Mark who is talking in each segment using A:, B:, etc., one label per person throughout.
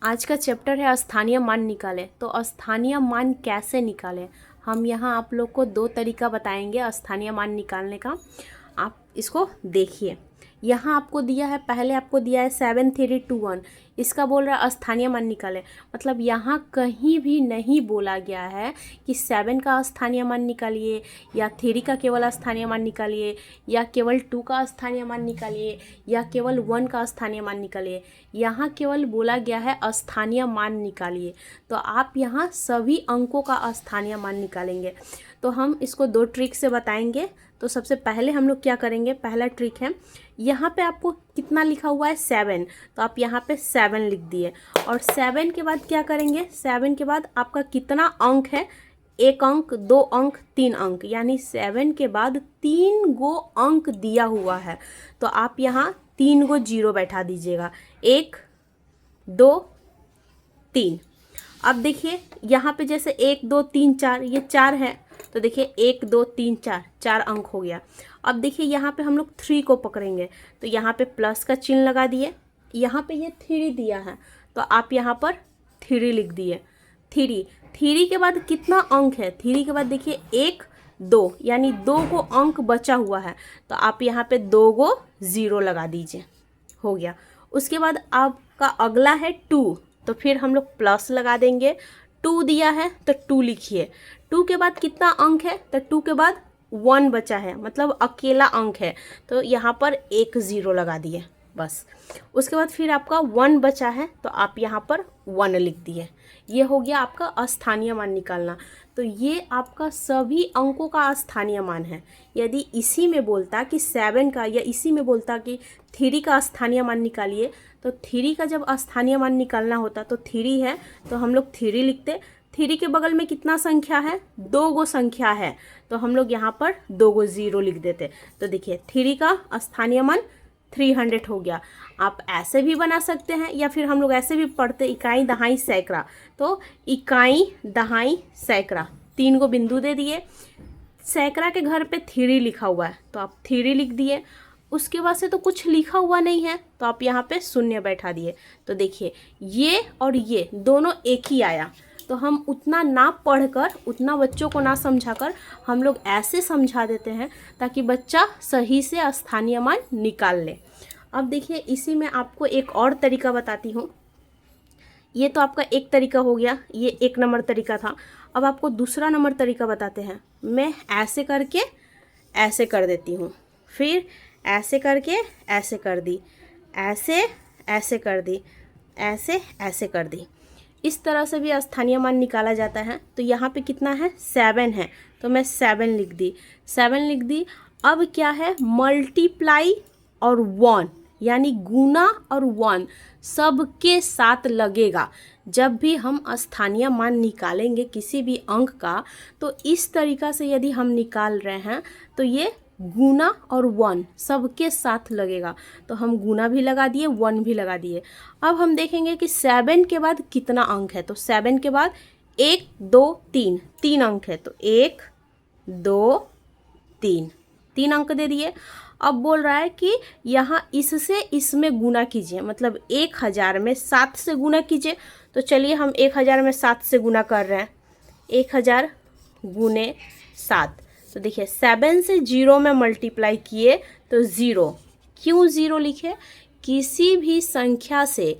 A: आज का चैप्टर है स्थानीय मान निकालें। तो स्थानीय मान कैसे निकालें, हम यहाँ आप लोग को दो तरीका बताएंगे स्थानीय मान निकालने का। आप इसको देखिए, यहाँ आपको दिया है, पहले आपको दिया है 7321, इसका बोल रहा है स्थानीय मान निकालें। मतलब यहाँ कहीं भी नहीं बोला गया है कि 7 का स्थानीय मान निकालिए या 3 का केवल स्थानीय मान निकालिए या केवल 2 का स्थानीय मान निकालिए या केवल 1 का स्थानीय मान निकालिए। यहाँ केवल बोला गया है स्थानीय मान निकालिए। तो आप यहाँ सभी अंकों का स्थानीय मान निकालेंगे। तो हम इसको दो ट्रिक से बताएंगे। तो सबसे पहले हम लोग क्या करेंगे, पहला ट्रिक है, यहाँ पे आपको कितना लिखा हुआ है 7, तो आप यहाँ पे 7 लिख दिए। और 7 के बाद क्या करेंगे, 7 के बाद आपका कितना अंक है, 1 अंक, 2 अंक, 3 अंक, यानी 7 के बाद 3 गो अंक दिया हुआ है। तो आप यहाँ 3 गो जीरो बैठा दीजिएगा, 1 2 3। अब देखिए यहाँ पे जैसे 1 2 3 4, ये 4 है, तो देखिए 1 2 3 4, 4 अंक हो गया। अब देखिए यहाँ पे हम लोग 3 को पकड़ेंगे, तो यहाँ पे प्लस का चिन्ह लगा दिए। यहाँ पे ये 3 दिया है, तो आप यहाँ पर 3 लिख दिए। 3 के बाद कितना अंक है, 3 के बाद देखिए 1 2, यानी 2 गो अंक बचा हुआ है, तो आप यहाँ पे 2 गो जीरो लगा दीजिए, हो गया। उसके बाद आपका अगला है 2, तो फिर हम लोग प्लस लगा देंगे। 2 दिया है तो 2 लिखिए। 2 के बाद कितना अंक है, तो 2 के बाद 1 बचा है, मतलब अकेला अंक है, तो यहाँ पर 1 जीरो लगा दिए बस। उसके बाद फिर आपका 1 बचा है, तो आप यहाँ पर 1 लिख दिए। ये हो गया आपका स्थानीय मान निकालना। तो ये आपका सभी अंकों का स्थानीय मान है। यदि इसी में बोलता कि 7 का या इसी में बोलता कि 3 का स्थानीय मान निकालिए, तो 3 का जब स्थानीय मान निकालना होता तो 3 है, तो हम लोग 3 लिखते। 3 के बगल में कितना संख्या है, 2 गो संख्या है, तो हम लोग यहाँ पर 2 गो जीरो लिख देते। तो देखिए 3 का स्थानीय मान 300 हो गया। आप ऐसे भी बना सकते हैं, या फिर हम लोग ऐसे भी पढ़ते, इकाई दहाई सैकड़ा। तो इकाई दहाई सैकड़ा, 3 गो बिंदु दे दिए। सैकड़ा के घर पे 3 लिखा हुआ है, तो आप 3 लिख दिए। उसके बाद से तो कुछ लिखा हुआ नहीं है, तो आप यहाँ पे शून्य बैठा दिए। तो देखिए ये और ये दोनों एक ही आया। तो हम उतना ना पढ़कर, उतना बच्चों को ना समझाकर, हम लोग ऐसे समझा देते हैं ताकि बच्चा सही से स्थानीय मान निकाल ले। अब देखिए इसी में आपको एक और तरीका बताती हूँ। ये तो आपका एक तरीका हो गया, ये 1 नंबर तरीका था। अब आपको दूसरा नंबर तरीका बताते हैं। मैं ऐसे करके ऐसे कर देती हूँ, फिर ऐसे करके ऐसे कर दी, ऐसे ऐसे कर दी, ऐसे ऐसे कर दी। इस तरह से भी स्थानीय मान निकाला जाता है। तो यहाँ पे कितना है, 7 है, तो मैं 7 लिख दी, 7 लिख दी। अब क्या है, मल्टीप्लाई और 1, यानी गुना और 1 सबके साथ लगेगा। जब भी हम स्थानीय मान निकालेंगे किसी भी अंक का, तो इस तरीका से यदि हम निकाल रहे हैं तो ये गुना और 1 सबके साथ लगेगा। तो हम गुना भी लगा दिए, 1 भी लगा दिए। अब हम देखेंगे कि 7 के बाद कितना अंक है। तो 7 के बाद 1 2 3, 3 अंक है, तो 1 2 3, 3 अंक दे दिए। अब बोल रहा है कि यहाँ इससे इसमें गुना कीजिए, मतलब 1000 में 7 से गुना कीजिए। तो चलिए हम 1000 में 7 से गुना कर रहे हैं, 1000 गुने 7। तो देखिए 7 से 0 में मल्टीप्लाई किए तो 0। क्यों 0 लिखे, किसी भी संख्या से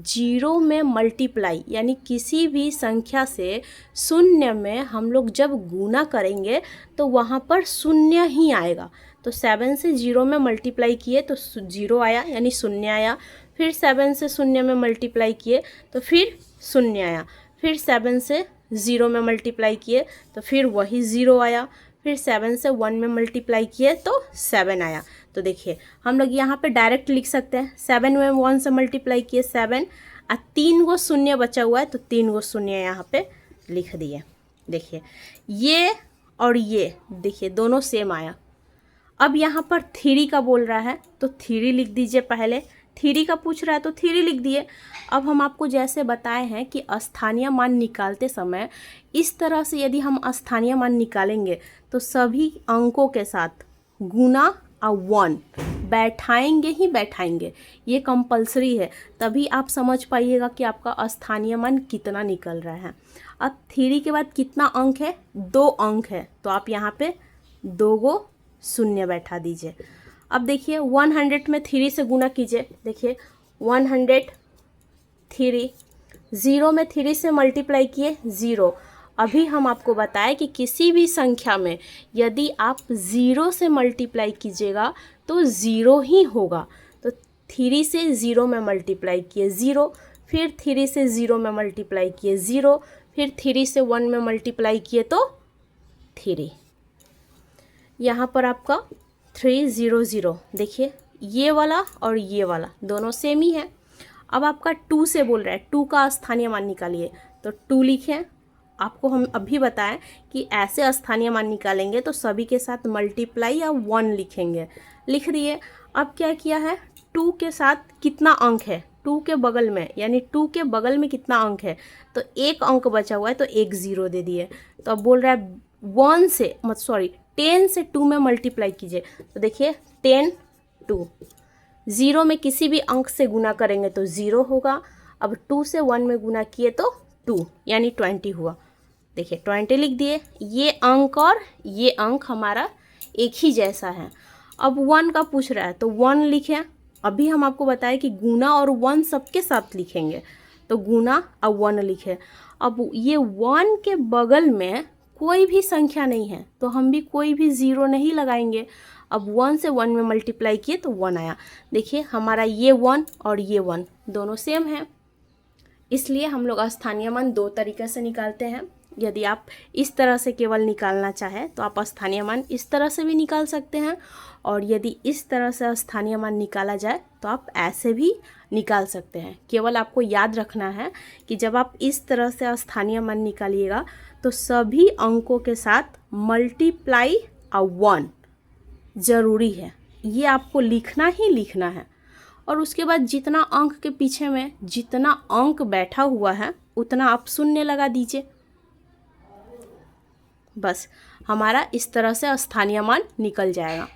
A: 0 में मल्टीप्लाई, यानी किसी भी संख्या से शून्य में हम लोग जब गुना करेंगे तो वहाँ पर शून्य ही आएगा। तो 7 से 0 में मल्टीप्लाई किए तो 0 आया, यानी शून्य आया। फिर 7 से शून्य में मल्टीप्लाई किए तो फिर शून्य आया। फिर 7 से 0 में मल्टीप्लाई किए तो फिर वही 0 आया। फिर 7 से 1 में मल्टीप्लाई किए तो 7 आया। तो देखिए हम लोग यहाँ पे डायरेक्ट लिख सकते हैं, 7 में 1 से मल्टीप्लाई किए 7, और 3 गो शून्य बचा हुआ है, तो 3 गो शून्य यहाँ पे लिख दिए। देखिए ये और ये देखिए दोनों सेम आया। अब यहाँ पर 3 का बोल रहा है, तो 3 लिख दीजिए। पहले 3 का पूछ रहा है तो 3 लिख दिए। अब हम आपको जैसे बताए हैं कि स्थानीय मान निकालते समय इस तरह से यदि हम स्थानीय मान निकालेंगे तो सभी अंकों के साथ गुना आ 1, बैठाएंगे ही बैठाएंगे, ये कंपलसरी है, तभी आप समझ पाइएगा कि आपका स्थानीय मान कितना निकल रहा है। अब 3 के बाद कितना अंक है, 2 अंक है, तो आप यहाँ पे 2 गो शून्य बैठा दीजिए। अब देखिए 100 में 3 से गुना कीजिए, देखिए 103, 0 में 3 से मल्टीप्लाई किए 0। अभी हम आपको बताएं कि किसी भी संख्या में यदि आप 0 से मल्टीप्लाई कीजिएगा तो 0 ही होगा। तो 3 से 0 में मल्टीप्लाई किए 0, फिर 3 से 0 में मल्टीप्लाई किए 0, फिर 3 से 1 में मल्टीप्लाई किए तो 3। यहाँ पर आपका 300, देखिए ये वाला और ये वाला दोनों सेम ही है। अब आपका 2 से बोल रहा है, 2 का स्थानीय मान निकालिए, तो 2 लिखें। आपको हम अभी बताएं कि ऐसे स्थानीय मान निकालेंगे तो सभी के साथ मल्टीप्लाई या 1 लिखेंगे, लिख दिए। अब क्या किया है, 2 के साथ कितना अंक है, 2 के बगल में, यानी 2 के बगल में कितना अंक है, तो 1 अंक बचा हुआ है, तो 1 0 दे दिए। तो अब बोल रहा है 10 से 2 में मल्टीप्लाई कीजिए, तो देखिए 10 2, 0 में किसी भी अंक से गुना करेंगे तो 0 होगा। अब 2 से 1 में गुना किए तो 2, यानी 20 हुआ। देखिए 20 लिख दिए। ये अंक और ये अंक हमारा एक ही जैसा है। अब 1 का पूछ रहा है तो 1 लिखें। अभी हम आपको बताएं कि गुना और 1 सबके साथ लिखेंगे, तो गुना और 1 लिखें। अब ये 1 के बगल में कोई भी संख्या नहीं है, तो हम भी कोई भी 0 नहीं लगाएंगे। अब 1 से 1 में मल्टीप्लाई किए तो 1 आया। देखिए हमारा ये 1 और ये 1 दोनों सेम है, इसलिए हम लोग स्थानीय मान 2 तरीके से निकालते हैं। यदि आप इस तरह से केवल निकालना चाहें तो आप स्थानीय मान इस तरह से भी निकाल सकते हैं, और यदि इस तरह से स्थानीय मान निकाला जाए तो आप ऐसे भी निकाल सकते हैं। केवल आपको याद रखना है कि जब आप इस तरह से स्थानीय मान निकालिएगा तो सभी अंकों के साथ मल्टीप्लाई 1 ज़रूरी है, ये आपको लिखना ही लिखना है। और उसके बाद जितना अंक के पीछे में जितना अंक बैठा हुआ है उतना आप शून्य लगा दीजिए। बस हमारा इस तरह से स्थानीय मान निकल जाएगा।